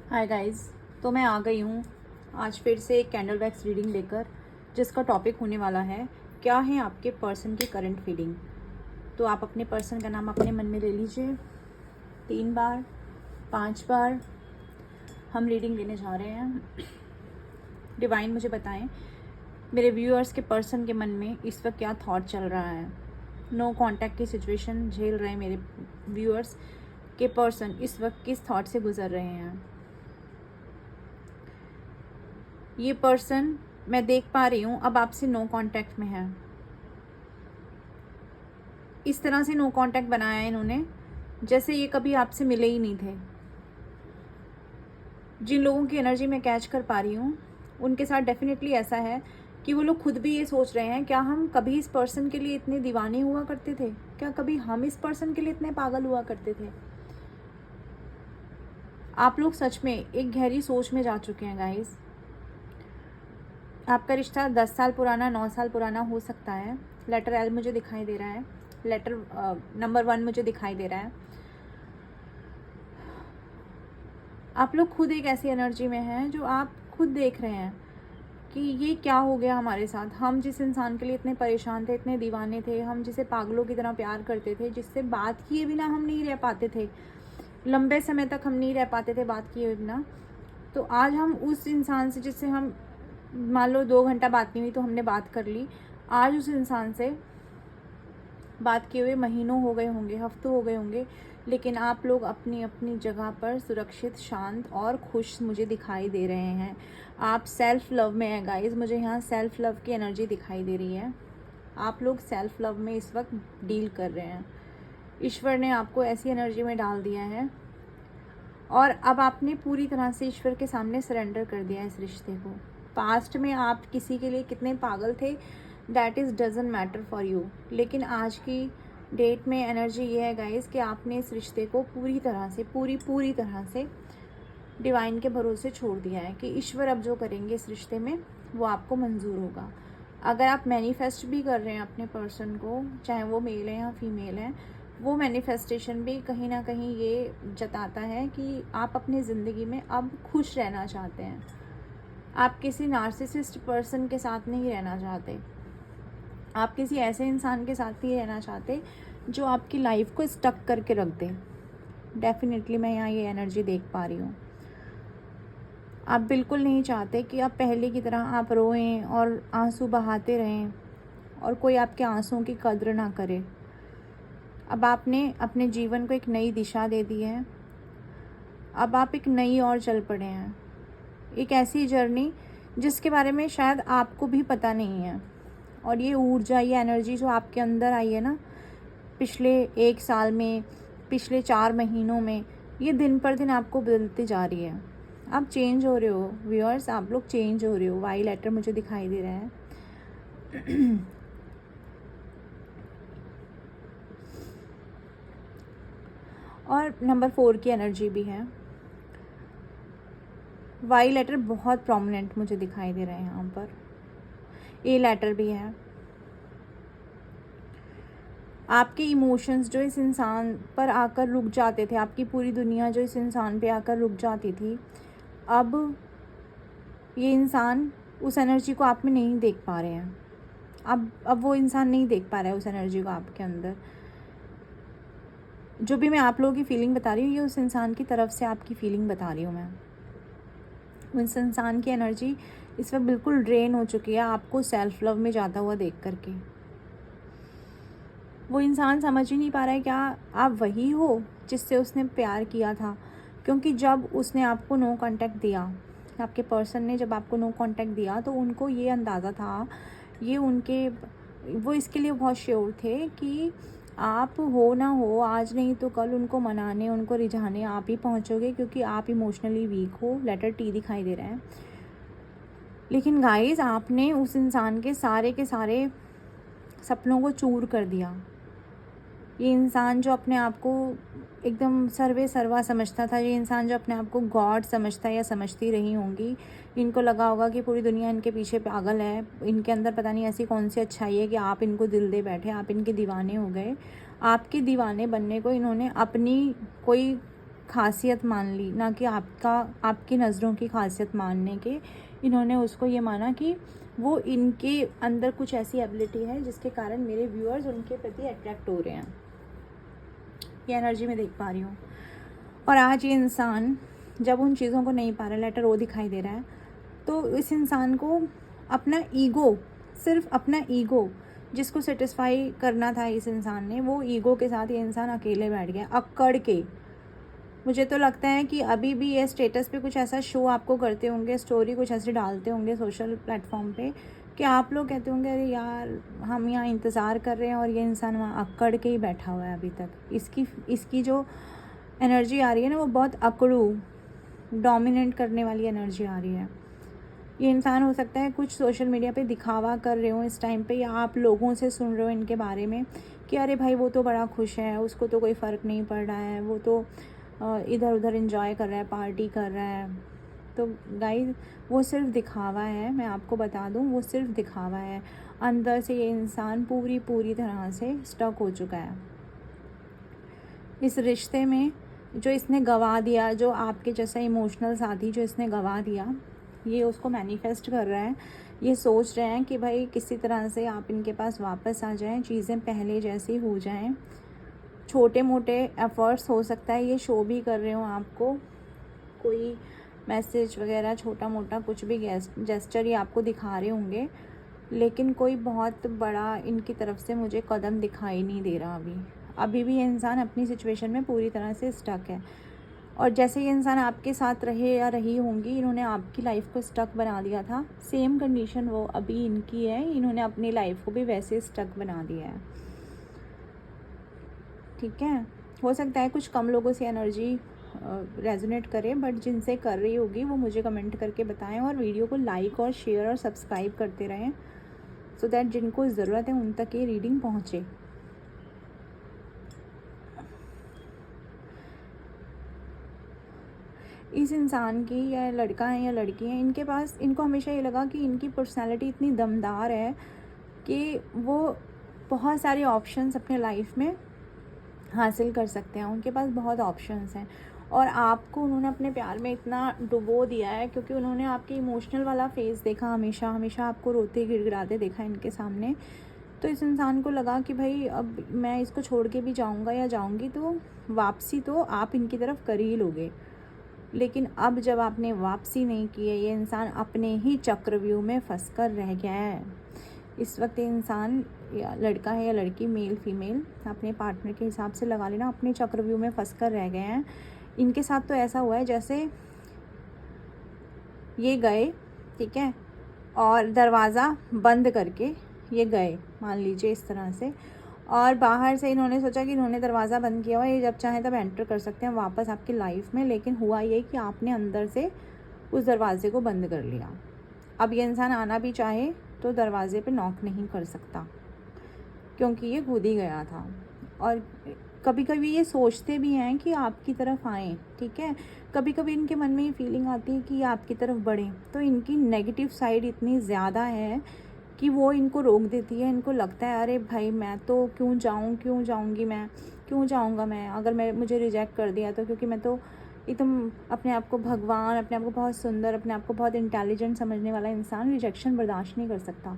Hi guys. तो मैं आ गई हूँ आज फिर से एक कैंडल वैक्स रीडिंग लेकर, जिसका टॉपिक होने वाला है क्या है आपके पर्सन की करंट फीलिंग। तो आप अपने पर्सन का नाम अपने मन में ले लीजिए 3 बार 5 बार। हम रीडिंग लेने जा रहे हैं। डिवाइन मुझे बताएं मेरे व्यूअर्स के पर्सन के मन में इस वक्त क्या थॉट चल रहा है। नो कांटेक्ट की सिचुएशन झेल रहे हैं मेरे व्यूअर्स के पर्सन, इस वक्त किस थॉट से गुजर रहे हैं। ये पर्सन मैं देख पा रही हूँ अब आपसे नो कांटेक्ट में है। इस तरह से नो कांटेक्ट बनाया है इन्होंने जैसे ये कभी आपसे मिले ही नहीं थे। जिन लोगों की एनर्जी मैं कैच कर पा रही हूँ उनके साथ डेफिनेटली ऐसा है कि वो लोग खुद भी ये सोच रहे हैं क्या हम कभी इस पर्सन के लिए इतने दीवाने हुआ करते थे, क्या कभी हम इस पर्सन के लिए इतने पागल हुआ करते थे। आप लोग सच में एक गहरी सोच में जा चुके हैं गाइस। आपका रिश्ता 10 साल पुराना 9 साल पुराना हो सकता है। लेटर एल मुझे दिखाई दे रहा है, लेटर नंबर 1 मुझे दिखाई दे रहा है। आप लोग खुद एक ऐसी एनर्जी में हैं जो आप खुद देख रहे हैं कि ये क्या हो गया हमारे साथ। हम जिस इंसान के लिए इतने परेशान थे, इतने दीवाने थे, हम जिसे पागलों की तरह प्यार करते थे, जिससे बात किए बिना हम नहीं रह पाते थे, लंबे समय तक हम नहीं रह पाते थे बात किए बिना। तो आज हम उस इंसान से जिससे हम मान लो 2 घंटा बात नहीं हुई तो हमने बात कर ली, आज उस इंसान से बात किए हुए महीनों हो गए होंगे, हफ्तों हो गए होंगे, लेकिन आप लोग अपनी अपनी जगह पर सुरक्षित, शांत और खुश मुझे दिखाई दे रहे हैं। आप सेल्फ लव में हैं गाइस, मुझे यहाँ सेल्फ लव की एनर्जी दिखाई दे रही है। आप लोग सेल्फ लव में इस वक्त डील कर रहे हैं। ईश्वर ने आपको ऐसी एनर्जी में डाल दिया है और अब आपने पूरी तरह से ईश्वर के सामने सरेंडर कर दिया इस रिश्ते को। पास्ट में आप किसी के लिए कितने पागल थे that is doesn't matter for you, लेकिन आज की डेट में एनर्जी ये है गाइस कि आपने इस रिश्ते को पूरी तरह से पूरी तरह से डिवाइन के भरोसे छोड़ दिया है कि ईश्वर अब जो करेंगे इस रिश्ते में वो आपको मंजूर होगा। अगर आप मैनिफेस्ट भी कर रहे हैं अपने पर्सन को, चाहे वो मेल है या फीमेल है, वो मैनिफेस्टेशन भी कहीं ना कहीं ये जताता है कि आप अपनी ज़िंदगी में अब खुश रहना चाहते हैं। आप किसी नार्सिसिस्ट पर्सन के साथ नहीं रहना चाहते, आप किसी ऐसे इंसान के साथ ही रहना चाहते जो आपकी लाइफ को स्टक करके रख दे। डेफिनेटली मैं यहाँ ये एनर्जी देख पा रही हूँ। आप बिल्कुल नहीं चाहते कि आप पहले की तरह आप रोएं और आंसू बहाते रहें और कोई आपके आंसुओं की कद्र ना करे। अब आपने अपने जीवन को एक नई दिशा दे दी है। अब आप एक नई ओर चल पड़े हैं, एक ऐसी जर्नी जिसके बारे में शायद आपको भी पता नहीं है। और ये ऊर्जा, ये एनर्जी जो आपके अंदर आई है ना पिछले 1 साल में, पिछले 4 महीनों में, ये दिन पर दिन आपको बदलती जा रही है। आप चेंज हो रहे हो व्यूअर्स, आप लोग चेंज हो रहे हो। वाई लेटर मुझे दिखाई दे रहा है। और नंबर 4 की एनर्जी भी है। वाई लेटर बहुत प्रोमिनेंट मुझे दिखाई दे रहा है यहाँ पर। ए लेटर भी है। आपके इमोशंस जो इस इंसान पर आकर रुक जाते थे, आपकी पूरी दुनिया जो इस इंसान पे आकर रुक जाती थी, अब ये इंसान उस एनर्जी को आप में नहीं देख पा रहे हैं। अब वो इंसान नहीं देख पा रहा है उस एनर्जी को आपके अंदर। जो भी मैं आप लोगों की फीलिंग बता रही हूँ, ये उस इंसान की तरफ से आपकी फीलिंग बता रही हूँ मैं। उस इंसान की एनर्जी इस वक्त बिल्कुल ड्रेन हो चुकी है आपको सेल्फ लव में जाता हुआ देख करके। वो इंसान समझ ही नहीं पा रहा है क्या आप वही हो जिससे उसने प्यार किया था। क्योंकि जब उसने आपको नो कांटेक्ट दिया, आपके पर्सन ने जब आपको नो कांटेक्ट दिया, तो उनको ये अंदाज़ा था, ये उनके वो इसके लिए बहुत श्योर थे कि आप हो ना हो, आज नहीं तो कल उनको मनाने, उनको रिझाने आप ही पहुंचोगे, क्योंकि आप इमोशनली वीक हो। लेटर टी दिखाई दे रहा है। लेकिन गाइस, आपने उस इंसान के सारे सपनों को चूर कर दिया। ये इंसान जो अपने आप को एकदम सर्वे सर्वा समझता था, ये इंसान जो अपने आप को गॉड समझता है या समझती रही होंगी, इनको लगा होगा कि पूरी दुनिया इनके पीछे पागल है, इनके अंदर पता नहीं ऐसी कौन सी अच्छाई है कि आप इनको दिल दे बैठे, आप इनके दीवाने हो गए। आपके दीवाने बनने को इन्होंने अपनी कोई खासियत मान ली, ना कि आपकी नज़रों की खासियत मानने के इन्होंने उसको ये माना कि वो इनके अंदर कुछ ऐसी एबिलिटी है जिसके कारण मेरे व्यूअर्स उनके प्रति अट्रैक्ट हो रहे हैं। ये एनर्जी मैं देख पा रही हूँ। और आज ये इंसान जब उन चीज़ों को नहीं पा रहा, लेटर ओ दिखाई दे रहा है, तो इस इंसान को अपना ईगो, सिर्फ अपना ईगो जिसको सेटिस्फाई करना था इस इंसान ने, वो ईगो के साथ ये इंसान अकेले बैठ गया अक्कड़ के। मुझे तो लगता है कि अभी भी ये स्टेटस पे कुछ ऐसा शो आपको करते होंगे, स्टोरी कुछ ऐसी डालते होंगे सोशल प्लेटफॉर्म पे कि आप लोग कहते होंगे अरे यार हम यहाँ इंतज़ार कर रहे हैं और ये इंसान वहाँ अक्कड़ के ही बैठा हुआ है अभी तक। इसकी जो एनर्जी आ रही है ना, वो बहुत अकड़ू, डोमिनेट करने वाली एनर्जी आ रही है। ये इंसान हो सकता है कुछ सोशल मीडिया पे दिखावा कर रहे हो इस टाइम पे, या आप लोगों से सुन रहे हो इनके बारे में कि अरे भाई वो तो बड़ा खुश है, उसको तो कोई फ़र्क नहीं पड़ रहा है, वो तो इधर उधर एंजॉय कर रहा है, पार्टी कर रहा है। तो गाइस वो सिर्फ दिखावा है, मैं आपको बता दूं, वो सिर्फ दिखावा है। अंदर से ये इंसान पूरी तरह से स्टक हो चुका है इस रिश्ते में। जो इसने गंवा दिया, जो आपके जैसा इमोशनल साथी जो इसने गंवा दिया, ये उसको मैनिफेस्ट कर रहा है। ये सोच रहे हैं कि भाई किसी तरह से आप इनके पास वापस आ जाएं, चीज़ें पहले जैसी हो जाएं। छोटे मोटे एफ़र्ट्स हो सकता है ये शो भी कर रहे हो आपको, कोई मैसेज वगैरह छोटा मोटा कुछ भी जेस्चर ये आपको दिखा रहे होंगे, लेकिन कोई बहुत बड़ा इनकी तरफ से मुझे कदम दिखाई नहीं दे रहा अभी भी ये इंसान अपनी सिचुएशन में पूरी तरह से स्टक है। और जैसे ये इंसान आपके साथ रहे या रही होंगी, इन्होंने आपकी लाइफ को स्टक बना दिया था, सेम कंडीशन वो अभी इनकी है, इन्होंने अपनी लाइफ को भी वैसे स्टक बना दिया है। ठीक है, हो सकता है कुछ कम लोगों से एनर्जी रेजोनेट करे, बट जिनसे कर रही होगी वो मुझे कमेंट करके बताएं, और वीडियो को लाइक और शेयर और सब्सक्राइब करते रहें सो दैट जिनको ज़रूरत है उन तक ये रीडिंग पहुँचे। इस इंसान की, या लड़का है या लड़की है, इनके पास, इनको हमेशा ये लगा कि इनकी पर्सनैलिटी इतनी दमदार है कि वो बहुत सारे ऑप्शंस अपने लाइफ में हासिल कर सकते हैं, उनके पास बहुत ऑप्शंस हैं। और आपको उन्होंने अपने प्यार में इतना डुबो दिया है क्योंकि उन्होंने आपके इमोशनल वाला फेस देखा, हमेशा आपको रोते गिड़गिड़ाते देखा इनके सामने। तो इस इंसान को लगा कि भाई अब मैं इसको छोड़ के भी जाऊंगा या जाऊंगी तो वापसी तो आप इनकी तरफ कर ही लोगे। लेकिन अब जब आपने वापसी नहीं की है, ये इंसान अपने ही चक्रव्यूह में फंस कर रह गया है। इस वक्त ये इंसान, या लड़का है या लड़की, मेल फीमेल, अपने पार्टनर के हिसाब से लगा लेना, अपने चक्रव्यूह में फंस कर रह गए हैं। इनके साथ तो ऐसा हुआ है जैसे ये गए, ठीक है, और दरवाज़ा बंद करके ये गए, मान लीजिए इस तरह से, और बाहर से इन्होंने सोचा कि इन्होंने दरवाज़ा बंद किया हुआ, ये जब चाहे तब एंटर कर सकते हैं वापस आपकी लाइफ में। लेकिन हुआ ये कि आपने अंदर से उस दरवाजे को बंद कर लिया। अब ये इंसान आना भी चाहे तो दरवाजे पे नॉक नहीं कर सकता क्योंकि ये कूद ही गया था। और कभी कभी ये सोचते भी हैं कि आपकी तरफ आएँ, ठीक है, कभी कभी इनके मन में ये फीलिंग आती है कि ये आपकी तरफ बढ़ें। तो इनकी नेगेटिव साइड इतनी ज़्यादा है कि वो इनको रोक देती है। इनको लगता है अरे भाई मैं तो क्यों जाऊंगी, मैं क्यों जाऊंगा, मैं अगर मुझे रिजेक्ट कर दिया तो, क्योंकि मैं तो एकदम अपने आप को भगवान, अपने आप को बहुत सुंदर, अपने आप को बहुत इंटेलिजेंट समझने वाला इंसान रिजेक्शन बर्दाश्त नहीं कर सकता।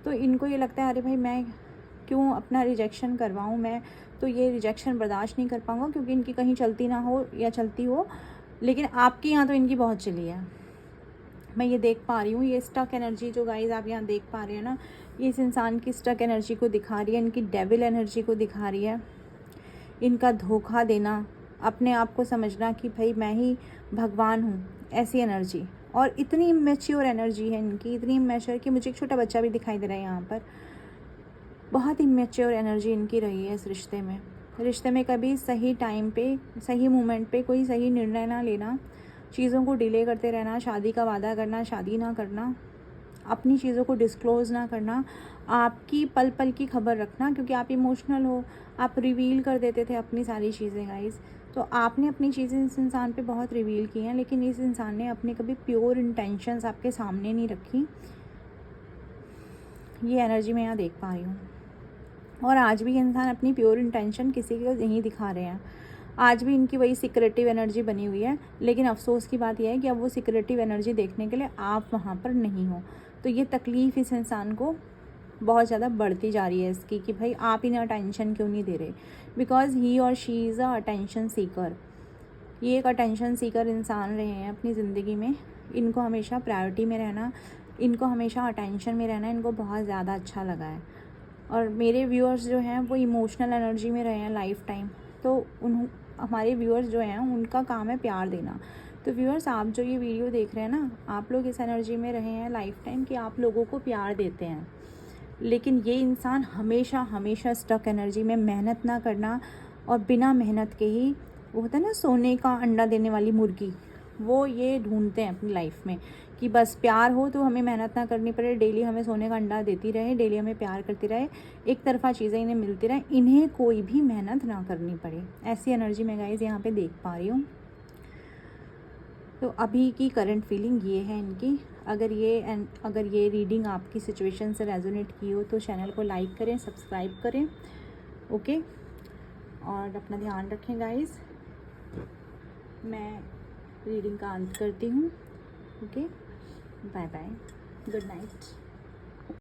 तो इनको ये लगता है अरे भाई मैं क्यों अपना रिजेक्शन करवाऊँ, मैं तो ये रिजेक्शन बर्दाश्त नहीं कर पाऊँगा, क्योंकि इनकी कहीं चलती ना हो या चलती हो, लेकिन आपके यहाँ तो इनकी बहुत चली है। मैं ये देख पा रही हूँ, ये स्टक एनर्जी जो गाइस आप यहाँ देख पा रहे हैं ना, ये इस इंसान की स्टक एनर्जी को दिखा रही है, इनकी डेविल एनर्जी को दिखा रही है। इनका धोखा देना, अपने आप को समझना कि भाई मैं ही भगवान हूँ, ऐसी एनर्जी। और इतनी इमेच्योर एनर्जी है इनकी, इतनी इमेच्योर कि मुझे एक छोटा बच्चा भी दिखाई दे रहा है यहाँ पर। बहुत इमेच्योर एनर्जी इनकी रही है इस रिश्ते में कभी सही टाइम पे, सही मोमेंट पे कोई सही निर्णय ना लेना, चीज़ों को डिले करते रहना, शादी का वादा करना, शादी ना करना, अपनी चीज़ों को डिस्क्लोज़ ना करना, आपकी पल पल की खबर रखना, क्योंकि आप इमोशनल हो, आप रिवील कर देते थे अपनी सारी चीज़ें गाइस। तो आपने अपनी चीज़ें इस इंसान पे बहुत रिवील की हैं, लेकिन इस इंसान ने अपनी कभी प्योर इंटेंशंस आपके सामने नहीं रखी। ये एनर्जी मैं यहाँ देख पा रही हूँ। और आज भी ये इंसान अपनी प्योर इंटेंशन किसी को नहीं दिखा रहे हैं। आज भी इनकी वही सिक्रेटिव एनर्जी बनी हुई है, लेकिन अफसोस की बात यह है कि अब वो सिक्रेटिव एनर्जी देखने के लिए आप वहाँ पर नहीं हो। तो ये तकलीफ़ इस इंसान को बहुत ज़्यादा बढ़ती जा रही है इसकी, कि भाई आप इन्हें अटेंशन क्यों नहीं दे रहे, बिकॉज ही और she is a attention seeker. ये एक अटेंशन सीकर इंसान रहे हैं अपनी ज़िंदगी में। इनको हमेशा प्रायोरिटी में रहना, इनको हमेशा अटेंशन में रहना इनको बहुत ज़्यादा अच्छा लगा है। और मेरे व्यूअर्स जो हैं वो इमोशनल एनर्जी में रहे हैं लाइफ टाइम, तो हमारे व्यूअर्स जो हैं उनका काम है प्यार देना। तो व्यूअर्स, आप जो ये वीडियो देख रहे हैं ना, आप लोग इस एनर्जी में रहे हैं लाइफ टाइम कि आप लोगों को प्यार देते हैं, लेकिन ये इंसान हमेशा हमेशा स्टक एनर्जी में, मेहनत ना करना और बिना मेहनत के ही, वो होता है ना सोने का अंडा देने वाली मुर्गी, वो ये ढूंढते हैं अपनी लाइफ में कि बस प्यार हो तो हमें मेहनत ना करनी पड़े, डेली हमें सोने का अंडा देती रहे, डेली हमें प्यार करती रहे, एक तरफा चीज़ें इन्हें मिलती रहे, इन्हें कोई भी मेहनत ना करनी पड़े। ऐसी एनर्जी मैं गाइस यहाँ पे देख पा रही हूँ। तो अभी की करंट फीलिंग ये है इनकी। अगर ये रीडिंग आपकी सिचुएशन से रेजोनेट की हो तो चैनल को लाइक करें, सब्सक्राइब करें, ओके। और अपना ध्यान रखें गाइस। मैं रीडिंग का अंत करती हूँ, okay. Bye bye, good night.